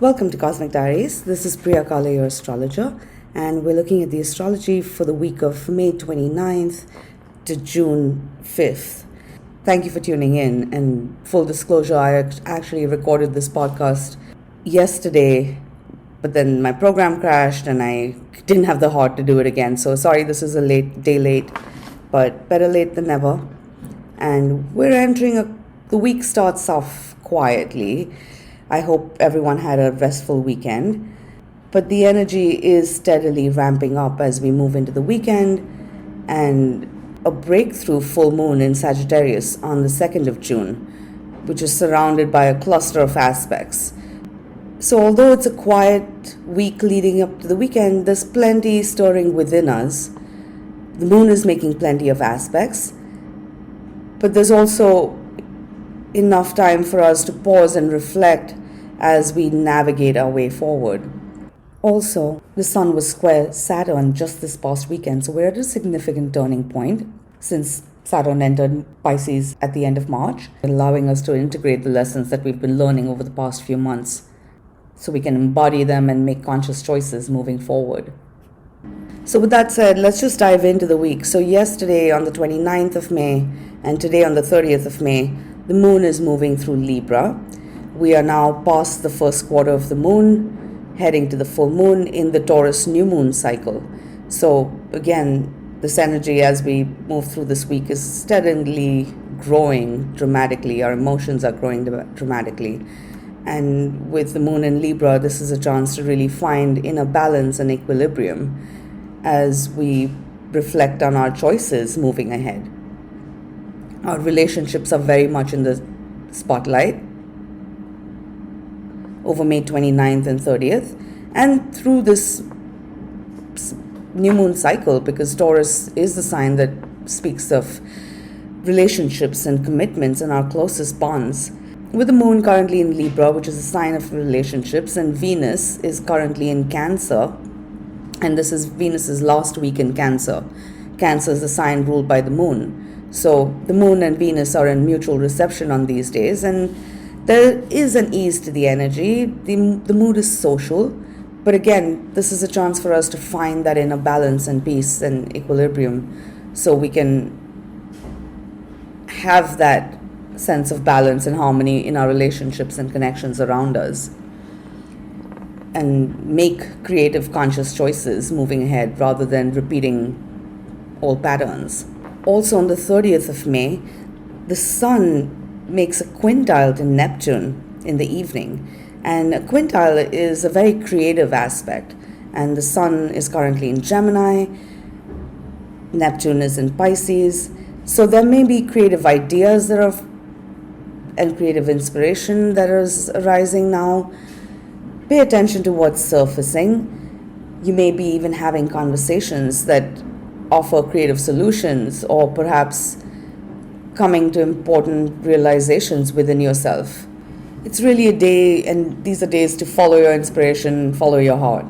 Welcome to Cosmic Diaries. This is Priya Kala, your astrologer, and we're looking at the astrology for the week of May 29th to June 5th. Thank you for tuning in, and full disclosure, I actually recorded this podcast yesterday, but then my program crashed and I didn't have the heart to do it again. So sorry, this is a day late, but better late than never. And we're entering the week starts off quietly. I hope everyone had a restful weekend, but the energy is steadily ramping up as we move into the weekend and a breakthrough full moon in Sagittarius on the 2nd of June, which is surrounded by a cluster of aspects. So although it's a quiet week leading up to the weekend, there's plenty stirring within us. The moon is making plenty of aspects, but there's also enough time for us to pause and reflect as we navigate our way forward. Also, the Sun was square Saturn just this past weekend, so we're at a significant turning point since Saturn entered Pisces at the end of March, allowing us to integrate the lessons that we've been learning over the past few months so we can embody them and make conscious choices moving forward. So with that said, let's just dive into the week. So yesterday on the 29th of May and today on the 30th of May, the moon is moving through Libra. We are now past the first quarter of the moon, heading to the full moon in the Taurus new moon cycle. So again, this energy as we move through this week is steadily growing dramatically. Our emotions are growing dramatically. And with the moon in Libra, this is a chance to really find inner balance and equilibrium as we reflect on our choices moving ahead. Our relationships are very much in the spotlight over May 29th and 30th, and through this new moon cycle, because Taurus is the sign that speaks of relationships and commitments and our closest bonds. With the moon currently in Libra, which is a sign of relationships, and Venus is currently in Cancer, and this is Venus's last week in Cancer. Cancer is the sign ruled by the moon. So the moon and Venus are in mutual reception on these days, and there is an ease to the energy. The mood is social, but again, this is a chance for us to find that inner balance and peace and equilibrium so we can have that sense of balance and harmony in our relationships and connections around us and make creative, conscious choices moving ahead rather than repeating old patterns. Also on the 30th of May, the Sun makes a quintile to Neptune in the evening. And a quintile is a very creative aspect. And the Sun is currently in Gemini, Neptune is in Pisces. So there may be creative ideas and creative inspiration that is arising now. Pay attention to what's surfacing. You may be even having conversations that offer creative solutions, or perhaps coming to important realizations within yourself. It's really a day, and these are days to follow your inspiration, follow your heart.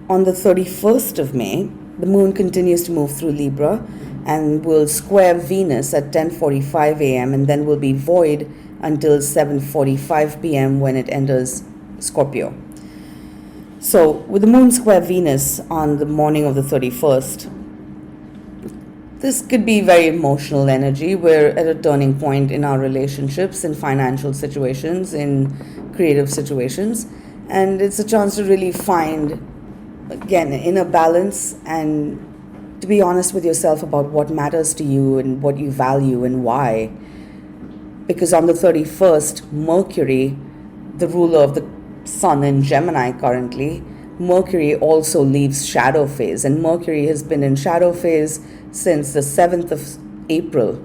On the 31st of May, the moon continues to move through Libra and will square Venus at 10:45 a.m. and then will be void until 7:45 p.m. when it enters Scorpio. So with the moon square Venus on the morning of the 31st, this could be very emotional energy. We're at a turning point in our relationships, in financial situations, in creative situations. And it's a chance to really find, again, inner balance and to be honest with yourself about what matters to you and what you value and why. Because on the 31st, Mercury, the ruler of the Sun in Gemini currently, Mercury also leaves shadow phase, and Mercury has been in shadow phase since the 7th of April,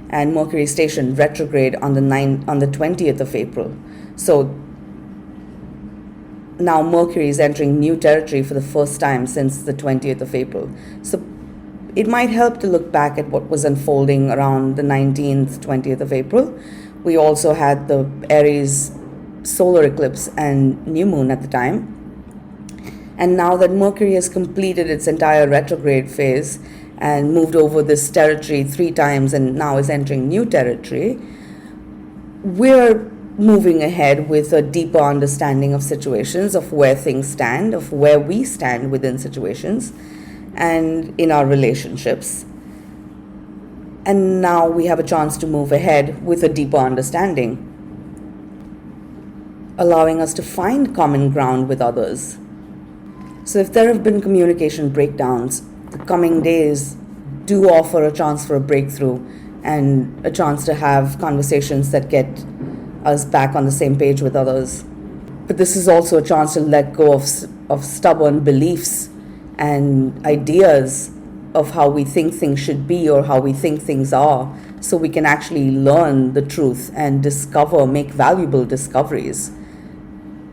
and Mercury stationed retrograde on the 20th of April. So now Mercury is entering new territory for the first time since the 20th of April. So it might help to look back at what was unfolding around the 19th, 20th of April. We also had the Aries solar eclipse and new moon at the time. And now that Mercury has completed its entire retrograde phase and moved over this territory 3 times and now is entering new territory, we're moving ahead with a deeper understanding of situations, of where things stand, of where we stand within situations and in our relationships. And now we have a chance to move ahead with a deeper understanding, allowing us to find common ground with others. So if there have been communication breakdowns, the coming days do offer a chance for a breakthrough and a chance to have conversations that get us back on the same page with others. But this is also a chance to let go of stubborn beliefs and ideas of how we think things should be or how we think things are, so we can actually learn the truth and make valuable discoveries.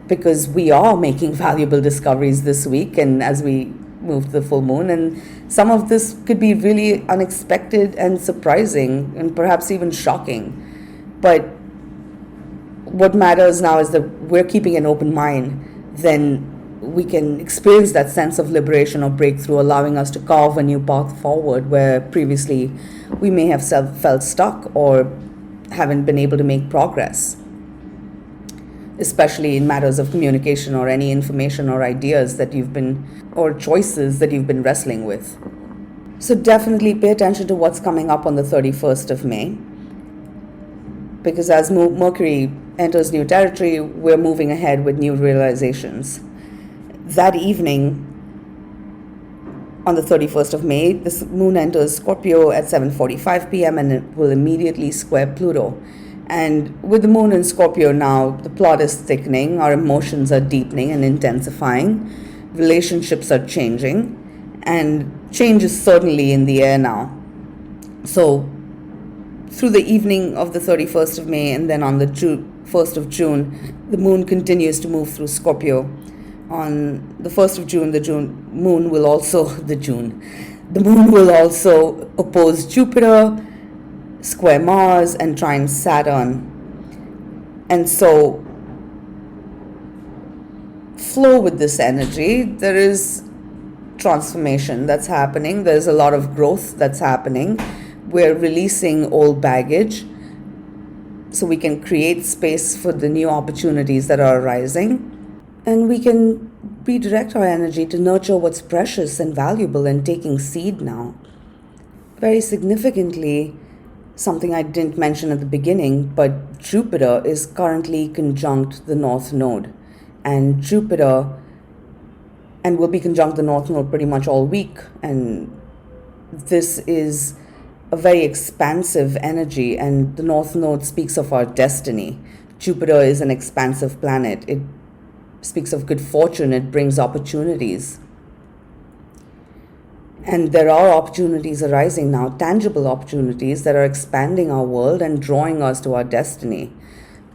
Because we are making valuable discoveries this week and as we move to the full moon, and some of this could be really unexpected and surprising and perhaps even shocking. But what matters now is that we're keeping an open mind. Then we can experience that sense of liberation or breakthrough, allowing us to carve a new path forward where previously we may have felt stuck or haven't been able to make progress, especially in matters of communication or any information or ideas or choices that you've been wrestling with. So definitely pay attention to what's coming up on the 31st of May, because as Mercury enters new territory, we're moving ahead with new realizations. That evening, on the 31st of May, the moon enters Scorpio at 7:45 p.m. and it will immediately square Pluto. And with the moon in Scorpio now, the plot is thickening, our emotions are deepening and intensifying, relationships are changing, and change is certainly in the air now. So through the evening of the 31st of May and then on the 1st of June, the moon continues to move through Scorpio. On the 1st of June, the moon will also oppose Jupiter, square Mars, and trine Saturn. And so flow with this energy. There is transformation that's happening. There's a lot of growth that's happening. We're releasing old baggage so we can create space for the new opportunities that are arising. And we can redirect our energy to nurture what's precious and valuable and taking seed now. Very significantly, something I didn't mention at the beginning, but Jupiter is currently conjunct the North Node. And will be conjunct the North Node pretty much all week. And this is a very expansive energy, and the North Node speaks of our destiny. Jupiter is an expansive planet. It speaks of good fortune. It brings opportunities. And there are opportunities arising now, tangible opportunities that are expanding our world and drawing us to our destiny.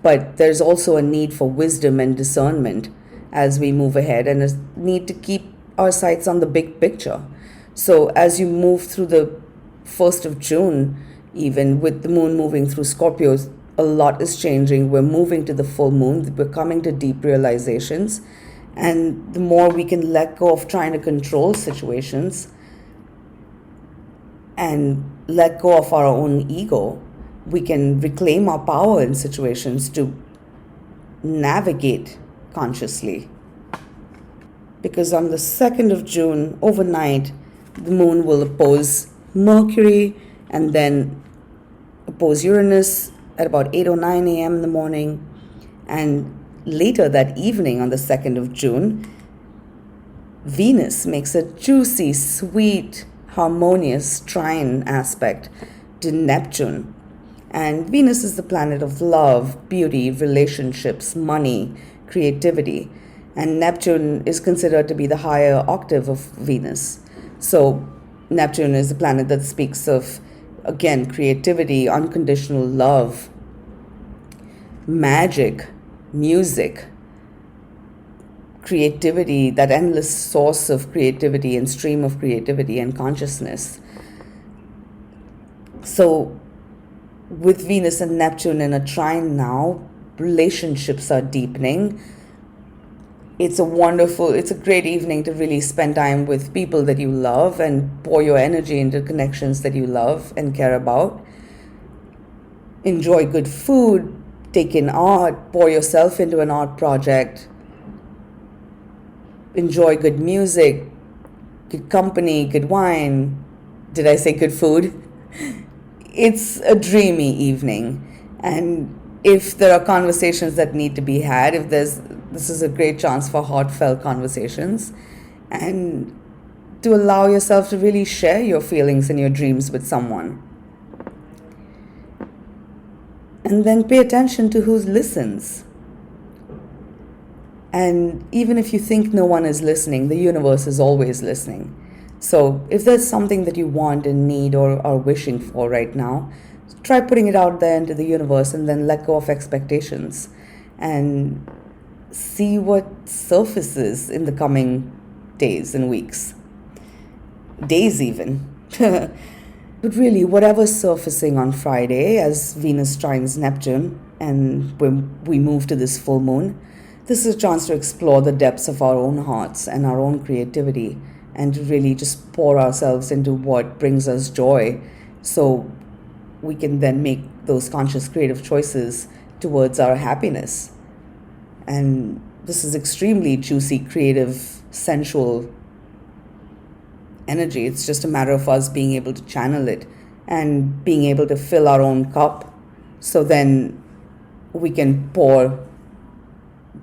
But there's also a need for wisdom and discernment as we move ahead, and a need to keep our sights on the big picture. So as you move through the 1st of June, even with the moon moving through Scorpio, a lot is changing. We're moving to the full moon. We're coming to deep realizations. And the more we can let go of trying to control situations and let go of our own ego, we can reclaim our power in situations to navigate consciously. Because on the 2nd of June, overnight, the moon will oppose Mercury and then oppose Uranus at about 8 or 9 a.m. in the morning. And later that evening, on the 2nd of June, Venus makes a juicy, sweet, harmonious trine aspect to Neptune. And Venus is the planet of love, beauty, relationships, money, creativity. And Neptune is considered to be the higher octave of Venus. So Neptune is a planet that speaks of, again, creativity, unconditional love, magic, music, creativity, that endless source of creativity and stream of creativity and consciousness. So with Venus and Neptune in a trine now, relationships are deepening. It's a great evening to really spend time with people that you love and pour your energy into connections that you love and care about. Enjoy good food, take in art, pour yourself into an art project, enjoy good music, good company, good wine. Did I say good food? It's a dreamy evening. And if there are conversations that need to be had, this is a great chance for heartfelt conversations, and to allow yourself to really share your feelings and your dreams with someone. And then pay attention to who listens. And even if you think no one is listening, the universe is always listening. So if there's something that you want and need or are wishing for right now, try putting it out there into the universe, and then let go of expectations and see what surfaces in the coming days and weeks. Days even. But really, whatever's surfacing on Friday as Venus trines Neptune and when we move to this full moon, this is a chance to explore the depths of our own hearts and our own creativity, and to really just pour ourselves into what brings us joy, so we can then make those conscious creative choices towards our happiness. And this is extremely juicy, creative, sensual energy. It's just a matter of us being able to channel it and being able to fill our own cup, so then we can pour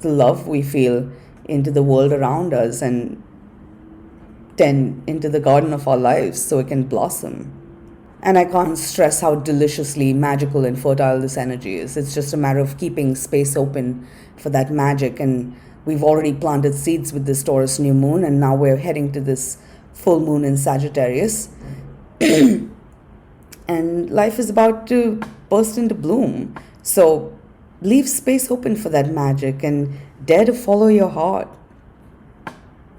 the love we feel into the world around us and tend into the garden of our lives so it can blossom. And I can't stress how deliciously magical and fertile this energy is. It's just a matter of keeping space open for that magic. And we've already planted seeds with this Taurus new moon, and now we're heading to this full moon in Sagittarius. And life is about to burst into bloom. So leave space open for that magic and dare to follow your heart.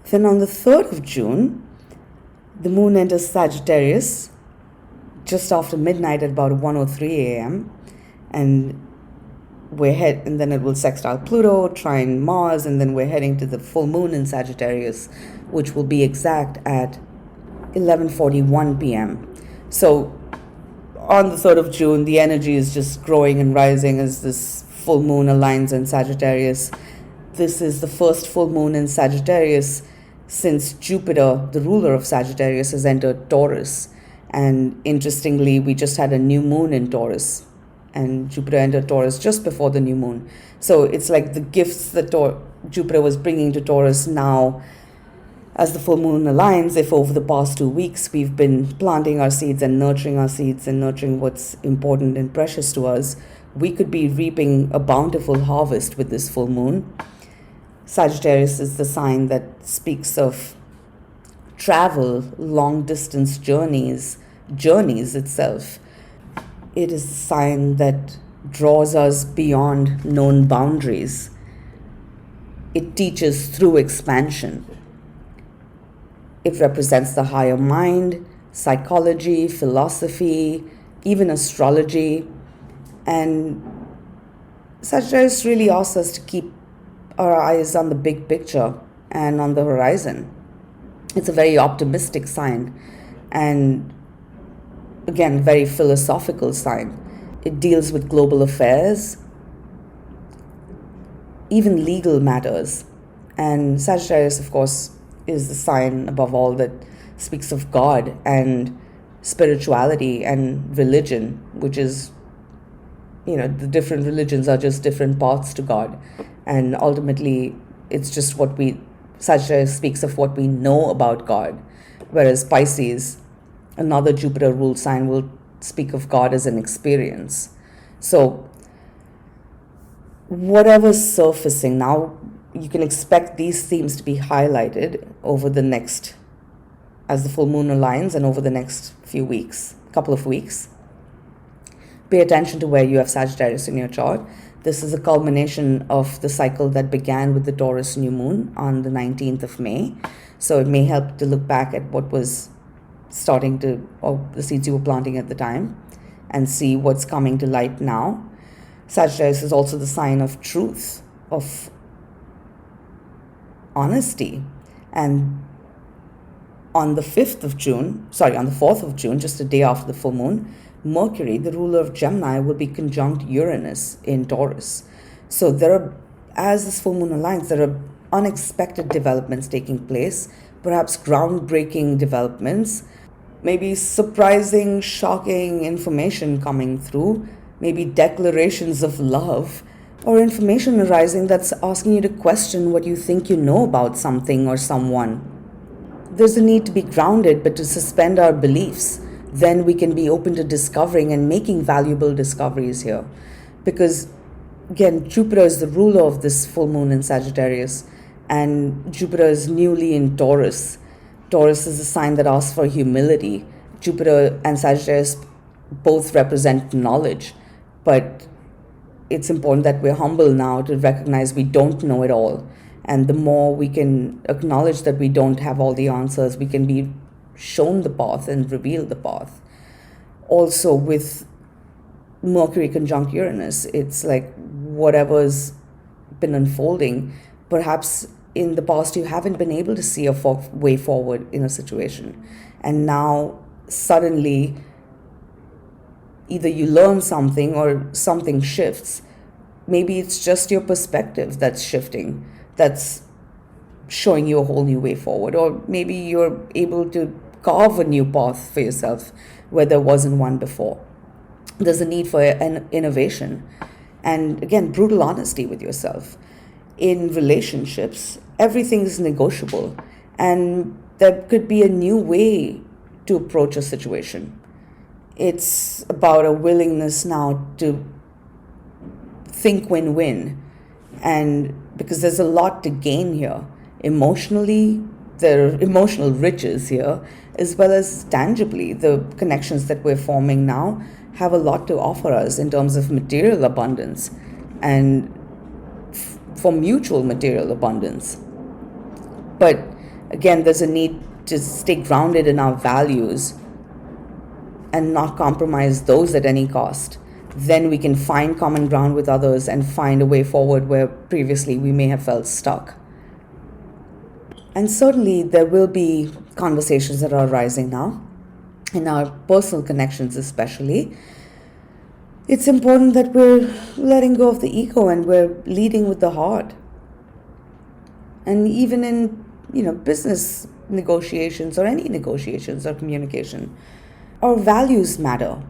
Then on the 3rd of June, the moon enters Sagittarius just after midnight at about 1:03 a.m. And then it will sextile Pluto, trine Mars, and then we're heading to the full moon in Sagittarius, which will be exact at 11:41 p.m. So on the 3rd of June, the energy is just growing and rising as this full moon aligns in Sagittarius. This is the first full moon in Sagittarius since Jupiter, the ruler of Sagittarius, has entered Taurus. And interestingly, we just had a new moon in Taurus, and Jupiter entered Taurus just before the new moon. So it's like the gifts that Jupiter was bringing to Taurus now, as the full moon aligns. If over the past 2 weeks we've been planting our seeds and nurturing our seeds and nurturing what's important and precious to us, we could be reaping a bountiful harvest with this full moon. Sagittarius is the sign that speaks of travel, long distance journeys itself. It is a sign that draws us beyond known boundaries. It teaches through expansion. It represents the higher mind, psychology, philosophy, even astrology. And Sagittarius really asks us to keep our eyes on the big picture and on the horizon. It's a very optimistic sign, and again, very philosophical sign. It deals with global affairs, even legal matters. And Sagittarius, of course, is the sign above all that speaks of God and spirituality and religion, which is, the different religions are just different paths to God. And ultimately, it's just Sagittarius speaks of what we know about God, whereas Pisces, another Jupiter ruled sign, will speak of God as an experience. So whatever's surfacing now, you can expect these themes to be highlighted as the full moon aligns and over the next couple of weeks. Pay attention to where you have Sagittarius in your chart. This is a culmination of the cycle that began with the Taurus new moon on the 19th of May. So it may help to look back at what was or the seeds you were planting at the time, and see what's coming to light now. Sagittarius is also the sign of truth, of honesty, and On the 4th of June, just a day after the full moon, Mercury, the ruler of Gemini, will be conjunct Uranus in Taurus. So as this full moon aligns, there are unexpected developments taking place, perhaps groundbreaking developments, maybe surprising, shocking information coming through, maybe declarations of love, or information arising that's asking you to question what you think you know about something or someone. There's a need to be grounded, but to suspend our beliefs. Then we can be open to discovering and making valuable discoveries here. Because, again, Jupiter is the ruler of this full moon in Sagittarius, and Jupiter is newly in Taurus. Taurus is a sign that asks for humility. Jupiter and Sagittarius both represent knowledge, but it's important that we're humble now to recognize we don't know it all. And the more we can acknowledge that we don't have all the answers, we can be shown the path and reveal the path. Also, with Mercury conjunct Uranus, it's like whatever's been unfolding, perhaps in the past you haven't been able to see a way forward in a situation. And now suddenly either you learn something or something shifts. Maybe it's just your perspective that's shifting, that's showing you a whole new way forward. Or maybe you're able to carve a new path for yourself where there wasn't one before. There's a need for an innovation. And again, brutal honesty with yourself. In relationships, everything is negotiable. And there could be a new way to approach a situation. It's about a willingness now to think win-win. And because there's a lot to gain here. Emotionally, there are emotional riches here, as well as tangibly. The connections that we're forming now have a lot to offer us in terms of material abundance and for mutual material abundance. But again, there's a need to stay grounded in our values and not compromise those at any cost. Then we can find common ground with others and find a way forward where previously we may have felt stuck. And certainly there will be conversations that are arising now, in our personal connections especially. It's important that we're letting go of the ego and we're leading with the heart. And even in, business negotiations or any negotiations or communication, our values matter.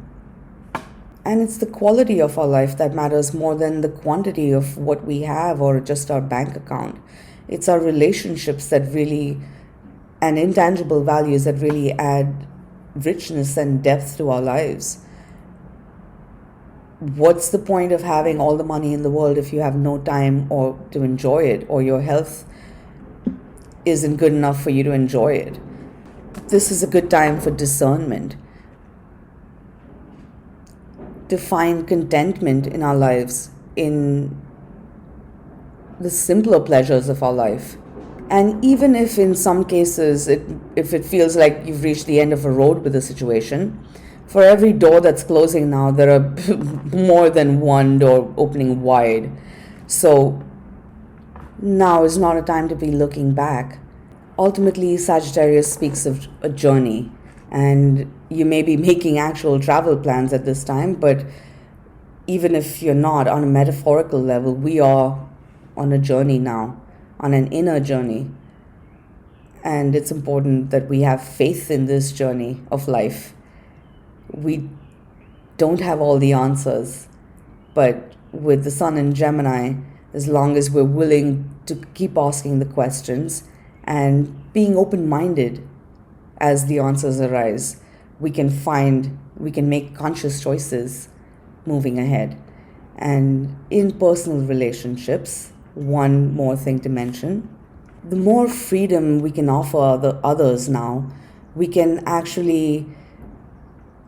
And it's the quality of our life that matters more than the quantity of what we have or just our bank account. It's our relationships that really, and intangible values that really add richness and depth to our lives. What's the point of having all the money in the world if you have no time or to enjoy it, or your health isn't good enough for you to enjoy it? This is a good time for discernment, to find contentment in our lives, in the simpler pleasures of our life. And even if in some cases, if it feels like you've reached the end of a road with a situation, for every door that's closing now, there are more than one door opening wide. So now is not a time to be looking back. Ultimately, Sagittarius speaks of a journey, and you may be making actual travel plans at this time, but even if you're not, on a metaphorical level, we are on a journey now, on an inner journey. And it's important that we have faith in this journey of life. We don't have all the answers, but with the sun in Gemini, as long as we're willing to keep asking the questions and being open-minded as the answers arise, we can make conscious choices moving ahead. And in personal relationships, one more thing to mention, the more freedom we can offer the others now, we can actually,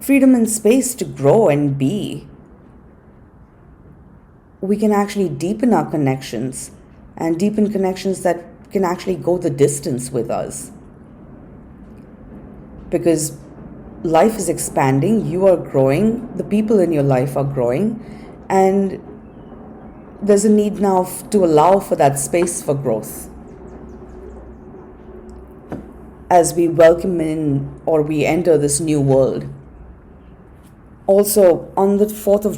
freedom and space to grow and be. We can actually deepen our connections, and deepen connections that can actually go the distance with us. Because life is expanding, you are growing, the people in your life are growing, and there's a need now to allow for that space for growth. as we welcome in or we enter this new world. Also, on the 4th of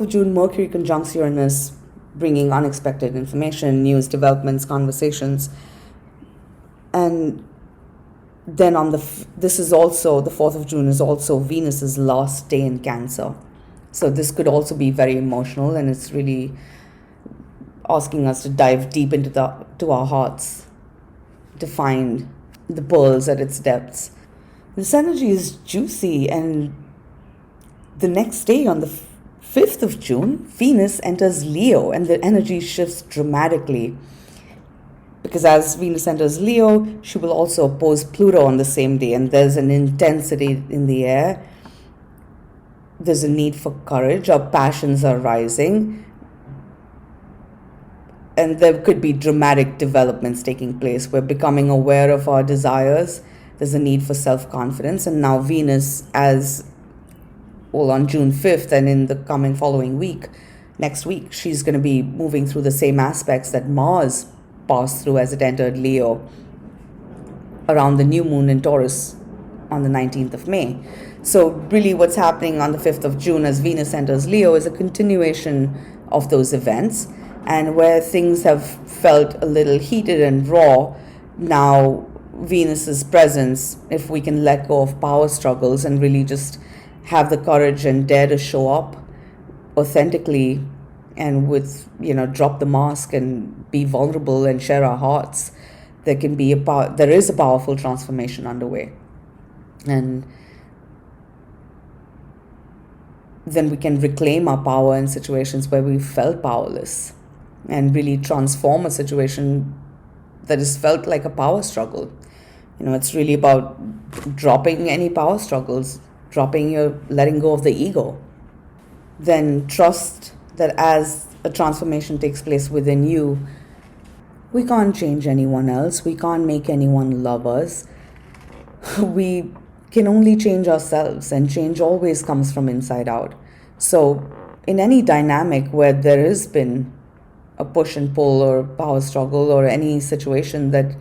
June, Mercury conjuncts Uranus, bringing unexpected information, news, developments, conversations. And then this is also, the 4th of June is also Venus's last day in Cancer. So this could also be very emotional, and it's really asking us to dive deep into our hearts to find the pearls at its depths. This energy is juicy, and the next day, on the 5th of June, Venus enters Leo, and the energy shifts dramatically. Because as Venus enters Leo, she will also oppose Pluto on the same day, and there's an intensity in the air. There's a need for courage. Our passions are rising. And there could be dramatic developments taking place. We're becoming aware of our desires. There's a need for self-confidence. And now Venus, on June 5th and in the coming following week, next week, she's going to be moving through the same aspects that Mars passed through as it entered Leo around the new moon in Taurus on the 19th of May. So really what's happening on the 5th of June as Venus enters Leo is a continuation of those events, and where things have felt a little heated and raw, now Venus's presence, if we can let go of power struggles and really just have the courage and dare to show up authentically and drop the mask and be vulnerable and share our hearts, there is a powerful transformation underway. And then we can reclaim our power in situations where we felt powerless and really transform a situation that has felt like a power struggle. It's really about dropping any power struggles, letting go of the ego. Then trust that as a transformation takes place within you, we can't change anyone else. We can't make anyone love us. We can only change ourselves, and change always comes from inside out. So in any dynamic where there has been a push and pull or power struggle or any situation, that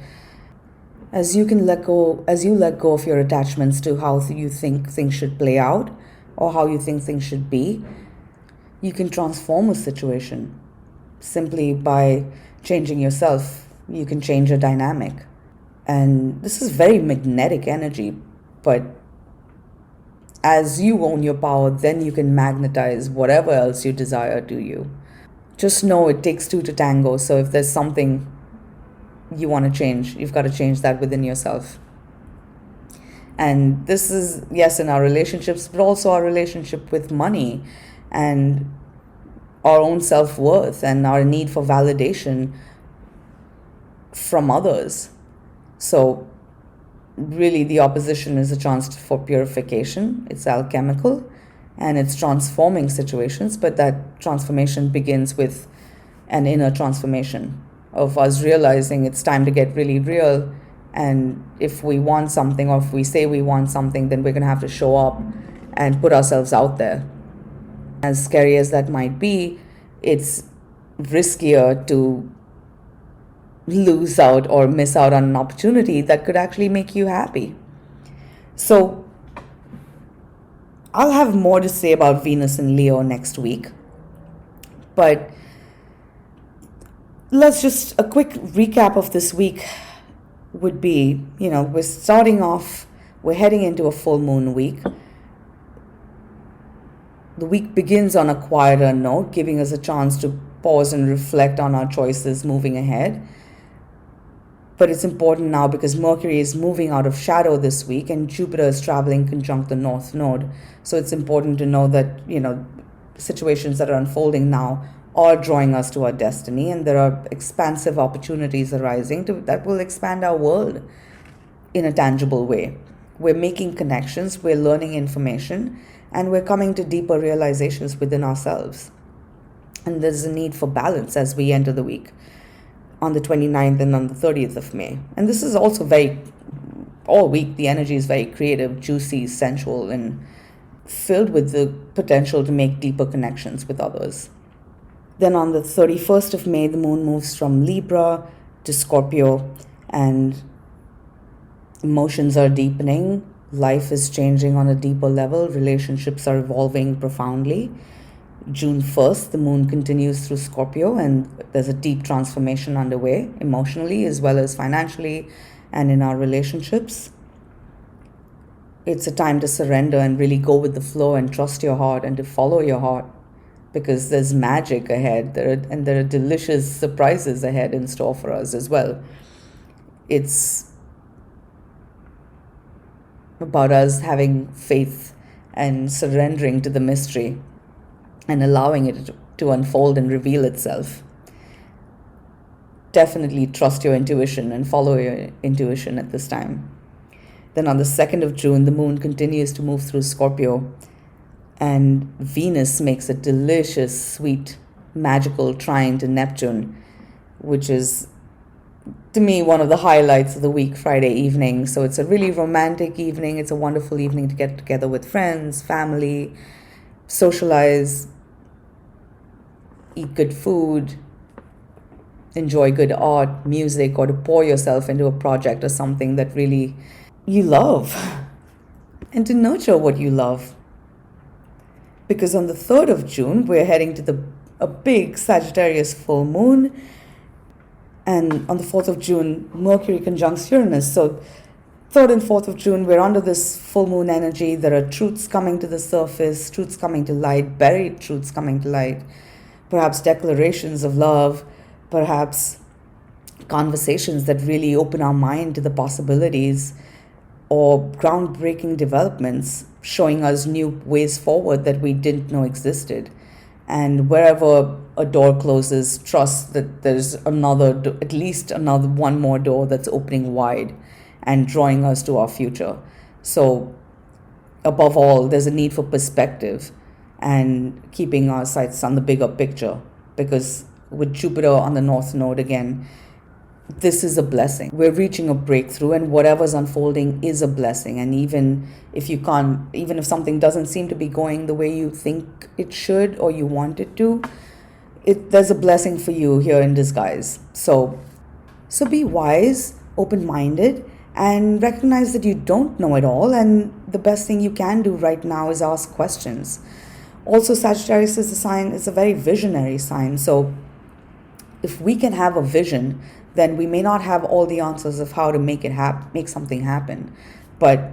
as you let go of your attachments to how you think things should play out or how you think things should be, you can transform a situation simply by changing yourself. You can change a dynamic. And this is very magnetic energy, but as you own your power, then you can magnetize whatever else you desire to you. Just know it takes two to tango. So if there's something you want to change, you've got to change that within yourself. And this is, yes, in our relationships, but also our relationship with money and our own self-worth and our need for validation from others. So really the opposition is a chance for purification. It's alchemical and it's transforming situations, but that transformation begins with an inner transformation of us realizing it's time to get really real. And if we want something, or if we say we want something, then we're going to have to show up and put ourselves out there. As scary as that might be, it's riskier to lose out or miss out on an opportunity that could actually make you happy. So I'll have more to say about Venus and Leo next week. But a quick recap of this week would be, we're heading into a full moon week. The week begins on a quieter note, giving us a chance to pause and reflect on our choices moving ahead. But it's important now because Mercury is moving out of shadow this week and Jupiter is traveling conjunct the North Node. So it's important to know that, situations that are unfolding now are drawing us to our destiny, and there are expansive opportunities arising that will expand our world in a tangible way. We're making connections, we're learning information, and we're coming to deeper realizations within ourselves. And there's a need for balance as we enter the week on the 29th and on the 30th of May. And this is also all week, the energy is very creative, juicy, sensual, and filled with the potential to make deeper connections with others. Then on the 31st of May, the moon moves from Libra to Scorpio, and Emotions are deepening. Life is changing on a deeper level. Relationships are evolving profoundly. June 1st, the moon continues through Scorpio, and there's a deep transformation underway emotionally as well as financially and in our relationships. It's a time to surrender and really go with the flow and trust your heart and to follow your heart, because there's magic ahead. There are delicious surprises ahead in store for us as well. It's about us having faith and surrendering to the mystery and allowing it to unfold and reveal itself. Definitely trust your intuition and follow your intuition at this time. Then on the 2nd of June, the moon continues to move through Scorpio, and Venus makes a delicious, sweet, magical trine to Neptune, which is, to me, one of the highlights of the week, Friday evening. So it's a really romantic evening. It's a wonderful evening to get together with friends, family, socialize, eat good food, enjoy good art, music, or to pour yourself into a project or something that really you love, and to nurture what you love. Because on the 3rd of June, we're heading to a big Sagittarius full moon. And on the 4th of June, Mercury conjuncts Uranus. So 3rd and 4th of June, we're under this full moon energy. There are truths coming to the surface, truths coming to light, buried truths coming to light, perhaps declarations of love, perhaps conversations that really open our mind to the possibilities, or groundbreaking developments showing us new ways forward that we didn't know existed. And wherever a door closes, trust that there's at least another one more door that's opening wide and drawing us to our future. So above all, there's a need for perspective and keeping our sights on the bigger picture, because with Jupiter on the North Node again, this is a blessing. We're reaching a breakthrough, and whatever's unfolding is a blessing. And even if something doesn't seem to be going the way you think it should or you want it to, there's a blessing for you here in disguise. So be wise, open-minded, and recognize that you don't know it all. And the best thing you can do right now is ask questions. Also, Sagittarius is a sign, it's a very visionary sign. So if we can have a vision, then we may not have all the answers of how to make something happen. But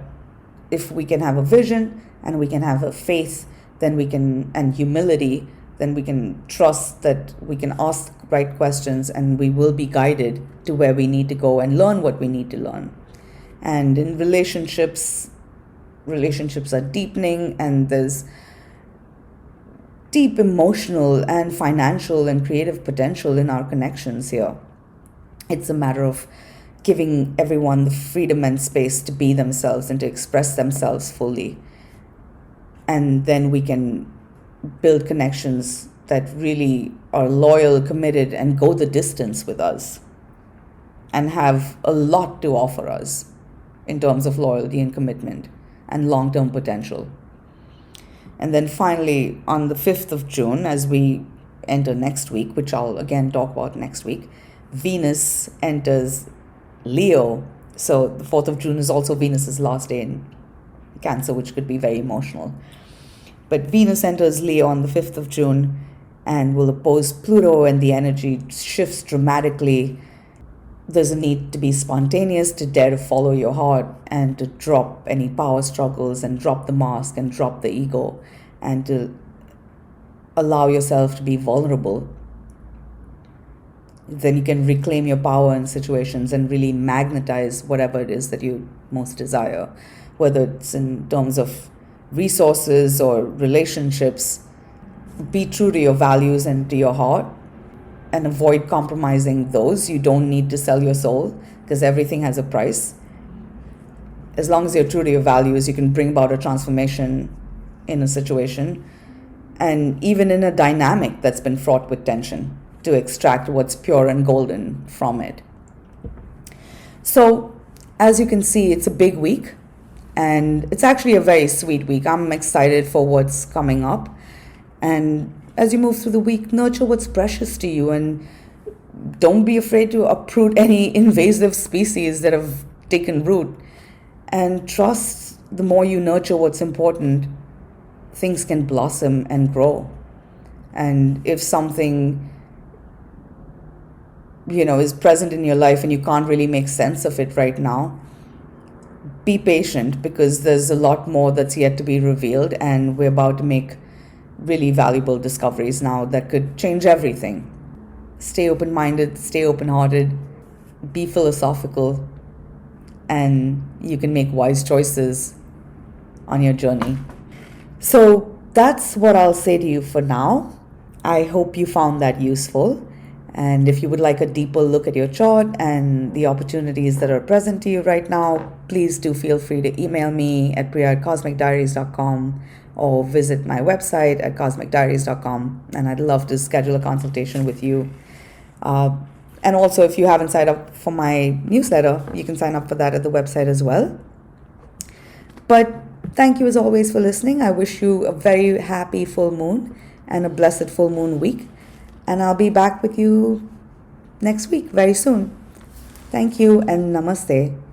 if we can have a vision and we can have a faith, and humility, then we can trust that we can ask the right questions and we will be guided to where we need to go and learn what we need to learn. And in relationships are deepening, and there's deep emotional and financial and creative potential in our connections here. It's a matter of giving everyone the freedom and space to be themselves and to express themselves fully. And then we can build connections that really are loyal, committed, and go the distance with us, and have a lot to offer us in terms of loyalty and commitment and long-term potential. And then finally, on the 5th of June, as we enter next week, which I'll again talk about next week, Venus enters Leo. So the 4th of June is also Venus's last day in Cancer, which could be very emotional. But Venus enters Leo on the 5th of June and will oppose Pluto, and the energy shifts dramatically. There's a need to be spontaneous, to dare to follow your heart, and to drop any power struggles and drop the mask and drop the ego, and to allow yourself to be vulnerable. Then you can reclaim your power in situations and really magnetize whatever it is that you most desire, whether it's in terms of resources or relationships. Be true to your values and to your heart, and avoid compromising those. You don't need to sell your soul, because everything has a price. As long as you're true to your values, you can bring about a transformation in a situation, and even in a dynamic that's been fraught with tension, to extract what's pure and golden from it. So, as you can see, it's a big week, and it's actually a very sweet week. I'm excited for what's coming up. And as you move through the week, nurture what's precious to you, and don't be afraid to uproot any invasive species that have taken root. And trust, the more you nurture what's important, things can blossom and grow. And if something, is present in your life and you can't really make sense of it right now, be patient, because there's a lot more that's yet to be revealed, and we're about to make really valuable discoveries now that could change everything. Stay open-minded, stay open-hearted, be philosophical, and you can make wise choices on your journey. So that's what I'll say to you for now. I hope you found that useful. And if you would like a deeper look at your chart and the opportunities that are present to you right now, please do feel free to email me at priya@cosmicdiaries.com or visit my website at cosmicdiaries.com. And I'd love to schedule a consultation with you. And also, if you haven't signed up for my newsletter, you can sign up for that at the website as well. But thank you as always for listening. I wish you a very happy full moon and a blessed full moon week. And I'll be back with you next week very soon. Thank you and namaste.